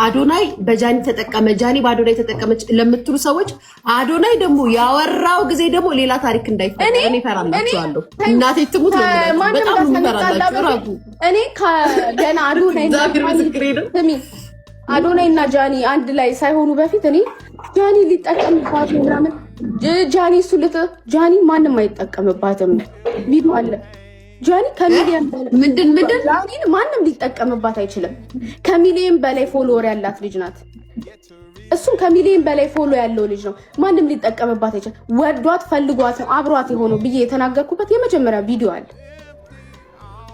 አዶናይ በጃኒ ተጠቀመ፣ ጃኒ በአዶናይ ተጠቀመች ለምትሉ ሰዎች አዶናይ ደግሞ ያወራው ጊዜ ደግሞ ሌላ ታሪክ እንዳይፈጠር እኔ ፈራላችኋለሁ። እናቴ ትሙት ነው በጣም ፈራላችሁ። ራጉ እኔ ከገና አዶናይ እና ጃኒ አንድ ላይ ሳይሆኑ በፊት እኔ ጃኒ ሊጠቀምባት ምናምን ጃኒ ማንም አይጠቀምባትም ቪዲዮ አለ። ጃኒ ከሚሊየን ምንድን ጃኒን ማንም ሊጠቀምባት አይችልም። ከሚሊየን በላይ ፎሎወር ያላት ልጅ ናት። እሱም ከሚሊየን በላይ ፎሎ ያለው ልጅ ነው። ማንም ሊጠቀምባት አይችልም። ወዷት ፈልጓት ነው አብሯት የሆነው ብዬ የተናገርኩበት የመጀመሪያ ቪዲዮ አለ።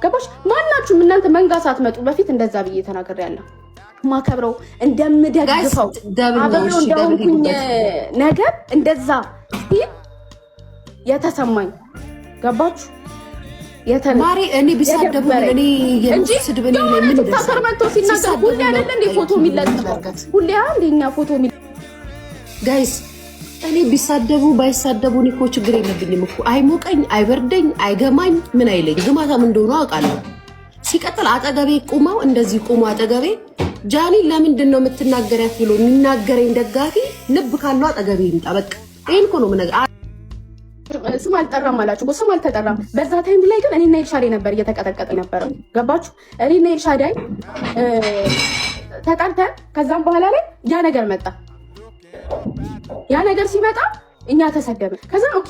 ገባሽ? ማናችሁም እናንተ መንጋ ሳትመጡ በፊት እንደዛ ብዬ ተናግሬያለሁ። ማከብረው እንደምደግፈው አብረው እንደሆንኩኝ ነገር እንደዛ የተሰማኝ ገባችሁ? ማሪ እኔ ቢሳደቡ እኔ የስድብኝ ምን ተፈርመንቶ ሲናገር ሁሌ አይደለ እንደ ፎቶ የሚለጥፈው ሁሌ አንደኛ ፎቶ ጋይስ እኔ ቢሳደቡ ባይሳደቡ እኔ እኮ ችግር የለብኝም እኮ አይሞቀኝ አይበርደኝ አይገማኝ ምን አይለኝ ግማታም እንደሆነ አውቃለሁ። ሲቀጥል አጠገቤ ቁማው እንደዚህ ቁማ አጠገቤ ጃኒ ለምንድን ነው የምትናገሪያት ብሎ የሚናገረኝ ደጋፊ ልብ ካለው አጠገቤ ይምጣ። በቃ ይሄን እኮ ነው ነገር ስም አልጠራም አላችሁ። ስም አልተጠራም። በዛ ታይም ላይ ግን እኔና ኤልሻዳይ ነበር እየተቀጠቀጠ ነበር። ገባችሁ? እኔና ኤልሻዳይ ተጣልተን ከዛም በኋላ ላይ ያ ነገር መጣ። ያ ነገር ሲመጣ እኛ ተሰደብን። ከዛ ኦኬ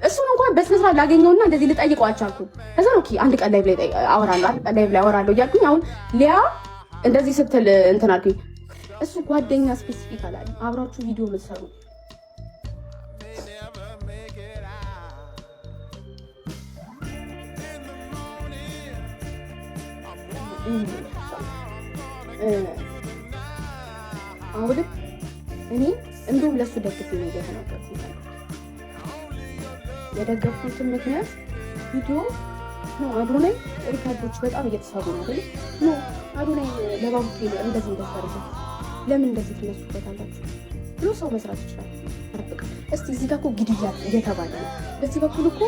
እሱን እንኳን በስነ ስርዓት ላገኘውና እንደዚህ ልጠይቀው አልቻልኩም። ከዛ ኦኬ አንድ ቀን ላይ አወራለሁ እያልኩኝ አሁን ሊያ እንደዚህ ስትል እንትን አልኩኝ። እሱ ጓደኛ ስፔሲፊክ አላለ አብራችሁ ቪዲዮ የምትሰሩ አሁን እኔ እንደውም ለሱ ደግፌ ነው የተናገርኩት። የደገፍኩትን ምክንያት ቪዲዮ ነው አዶናይ ሪካርዶች በጣም እየተሳቡ ነው አይደል? ነው አዶናይ ለባቡቴ እንደዚህ እንደፈረደ ለምን እንደዚህ ትነሱበታላችሁ ብሎ ሰው መስራት ይችላል። አጥብቃ እስቲ እዚህ ጋር እኮ ግድያ እየተባለ ነው፣ በዚህ በኩል እኮ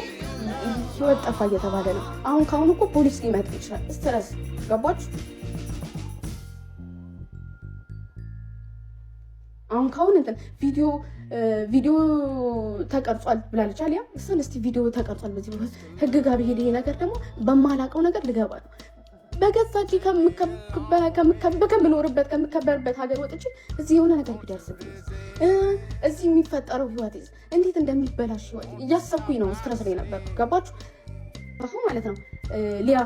ህይወት ጠፋ እየተባለ ነው። አሁን ካሁን እኮ ፖሊስ ሊመጣ ይችላል። ስትረስ ገባችሁ? አሁን ካሁን እንትን ቪዲዮ ተቀርጿል ብላለች አሊያ እሱን እስቲ ቪዲዮ ተቀርጿል በዚህ ህግ ጋር ቢሄድ ይሄ ነገር ደግሞ በማላቀው ነገር ልገባ ነው። በገዛጂ ከምከበርበት ሀገር ወጥቼ እዚህ የሆነ ነገር ቢደርስብኝ እዚህ የሚፈጠረው ህይወት እንዴት እንደሚበላሽ ህይወት እያሰብኩኝ ነው። ስትረስ ላይ ነበር። ገባችሁ? አሁን ማለት ነው ሊያ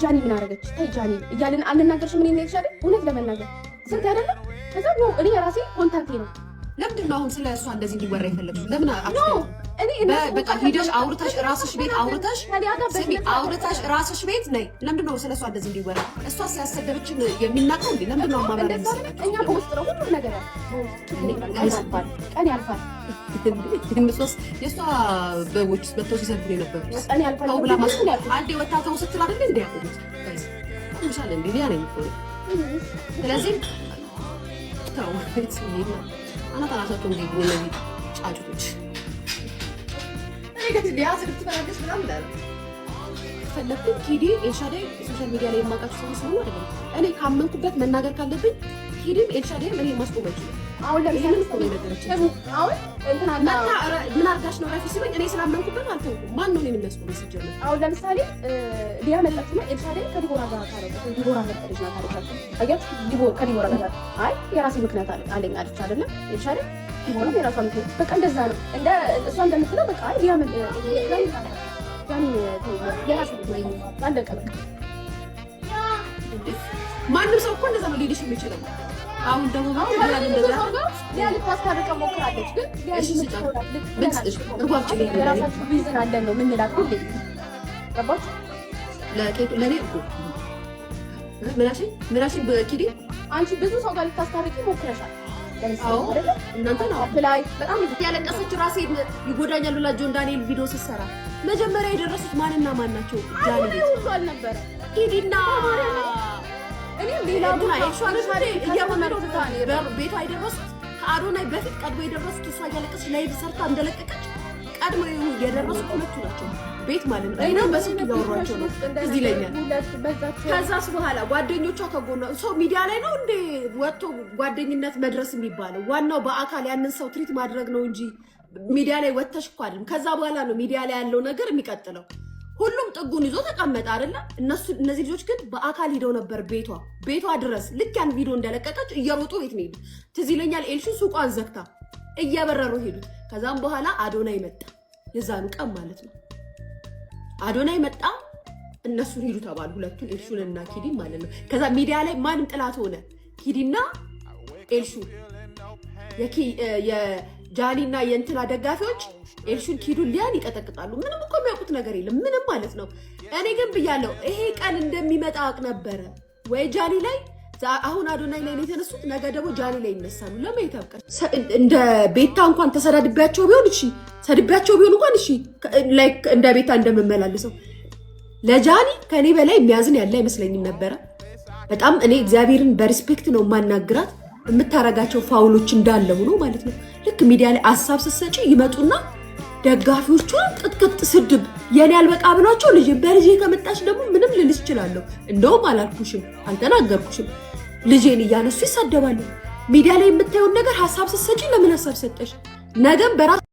ጃኒ ምን አደረገች? ታይ ጃኒ እያልን አንናገርሽ ምን ይነሻል? እውነት ለመናገር ስንት አይደለም። ከዛ ነው እኔ የራሴ ኮንታክቴ ነው። ለምንድን ነው አሁን ስለ እሷ እንደዚህ እንዲወራ የፈለግሽው? ለምን በቃ ሂደሽ አውርተሽ ራስሽ ቤት አውርተሽ ራስሽ ቤት ነይ። ለምንድን ነው ስለ እሷ እንደዚህ እንዲወራ? እሷ ሲያሰደበችን የሚናቀው እንዴ? ለምንድን ነው ማማራ እኛ በውስጥ ነው ሁሉ ነገር ያልፋል፣ ቀን ያልፋል። የእሷ በቦች መጥተው ሲሰድቡ የነበሩ ቀን ያልፋል ብላ አንዴ ወታተው ስትል አይደል እንዴ ያቆሙት ምሳሌ እንዴ ሊያ ነኝ እኮ። ስለዚህ ታው አናታራሳቸው እንዴ ነው ጫጩቶች ፈለኩት ኪዲ ኤልሻዳይ ሶሻል ሚዲያ ላይ የማውቃቸው ሰዎች ስለሆኑ አይደለም። እኔ ካመንኩበት መናገር ካለብኝ ኪዲም ኤልሻዳይም እኔ ማስቆም አይችልም። አሁን ለምን አሁን ምን አድርጋሽ ነው ራፊ ሲለኝ እኔ ስላመንኩበት አልተውኩም። ማን ነው እኔን የሚያስቆመኝ ሲጀምር? አሁን ለምሳሌ ሊያ መጣችና ኤልሻዳይ ከዲቦራ ጋር ታረቀች። ዲቦራ መጣች ነው ታረቀች። አያችሁ ከዲቦራ ጋር አይ የራሴ ምክንያት አለኝ አለች አይደለም ኤልሻዳይ ዲቦራ የራሷ ምክንያት በቃ እንደዛ ነው። እንደ እሷ እንደምትለው በቃ አይ ሊያ አለቀ በቃ። ማንም ሰው እኮ እንደዛ ነው ሊልሽ የሚችለው። አሁን ደግሞ ልታስታርቀ ሞክራለች፣ ግን የራሳችሁ ቢዝን አለን ነው ምንላት ሁሌ ገባች። ለእኔ ምናሽ በኪዲ አንቺ ብዙ ሰው ጋር ልታስታርቂ ሞክረሻል። እናንተ ነው ላይ በጣም ያለቀሰች ራሴ ይጎዳኛል ብላ ጆን ዳንኤል ቪዲዮ ስትሰራ መጀመሪያ የደረሱት ማንና ማን ናቸው? ጃኒ ቤት ሁሉ አልነበረ ኪዲና እኔ ሌላ ቤቷ የደረሱት ከአዶናይ በፊት ቀድሞ የደረሱት እሷ እያለቀሰች ላይቭ ሰርታ እንደለቀቀች ቀድሞ የደረሱ ሁለቱ ናቸው ቤት ማለት ነው። እኔ በስልክ እያወሯቸው ነው እዚህ ይለኛል። ከዛስ በኋላ ጓደኞቿ ከጎኗ ሰው ሚዲያ ላይ ነው እንደ ወጥቶ ጓደኝነት መድረስ የሚባለው ዋናው በአካል ያንን ሰው ትሪት ማድረግ ነው እንጂ ሚዲያ ላይ ወጥተሽ እኮ አይደለም። ከዛ በኋላ ነው ሚዲያ ላይ ያለው ነገር የሚቀጥለው። ሁሉም ጥጉን ይዞ ተቀመጠ አይደለ? እነዚህ ልጆች ግን በአካል ሄደው ነበር ቤቷ ድረስ። ልክ ያን ቪዲዮ እንደለቀቀች እየሮጡ ቤት ነው ሄዱ። ትዝ ይለኛል ኤልሹ ሱቋን ዘግታ እየበረሩ ሄዱት። ከዛም በኋላ አዶናይ መጣ፣ የዛኑ ቀን ማለት ነው። አዶናይ መጣ፣ እነሱን ሄዱ ተባሉ፣ ሁለቱን ኤልሹንና ኪዲን ማለት ነው። ከዛ ሚዲያ ላይ ማንም ጥላት ሆነ? ኪዲና ኤልሹ። የጃኒና የእንትና ደጋፊዎች ኤልሹን ኪዱን ሊያን ይቀጠቅጣሉ። ምንም እኮ የሚያውቁት ነገር የለም ምንም ማለት ነው። እኔ ግን ብያለሁ ይሄ ቀን እንደሚመጣ አውቅ ነበረ። ወይ ጃኒ ላይ አሁን አዶናይ ላይ ነው የተነሱት፣ ነገ ደግሞ ጃኒ ላይ ይነሳሉ። ለማየት ያብቃል። እንደ ቤታ እንኳን ተሰዳድቢያቸው ቢሆን እሺ፣ ሰድቢያቸው ቢሆን እንኳን እሺ፣ ላይክ እንደ ቤታ እንደምመላልሰው ለጃኒ ከኔ በላይ የሚያዝን ያለ አይመስለኝም ነበረ። በጣም እኔ እግዚአብሔርን በሪስፔክት ነው ማናግራት። የምታረጋቸው ፋውሎች እንዳለ ሆኖ ማለት ነው። ልክ ሚዲያ ላይ ሀሳብ ስትሰጪ ይመጡና ደጋፊዎቿ ቅጥቅጥ ስድብ የኔ አልበቃ ብሏቸው በልጄ ከመጣች ደግሞ ምንም ልልስ እችላለሁ። እንደውም አላልኩሽም አልተናገርኩሽም ልጄን እያነሱ ይሳደባሉ። ሚዲያ ላይ የምታየውን ነገር ሀሳብ ስትሰጪ ለምን ሀሳብ ሰጠሽ? ነገም በራስ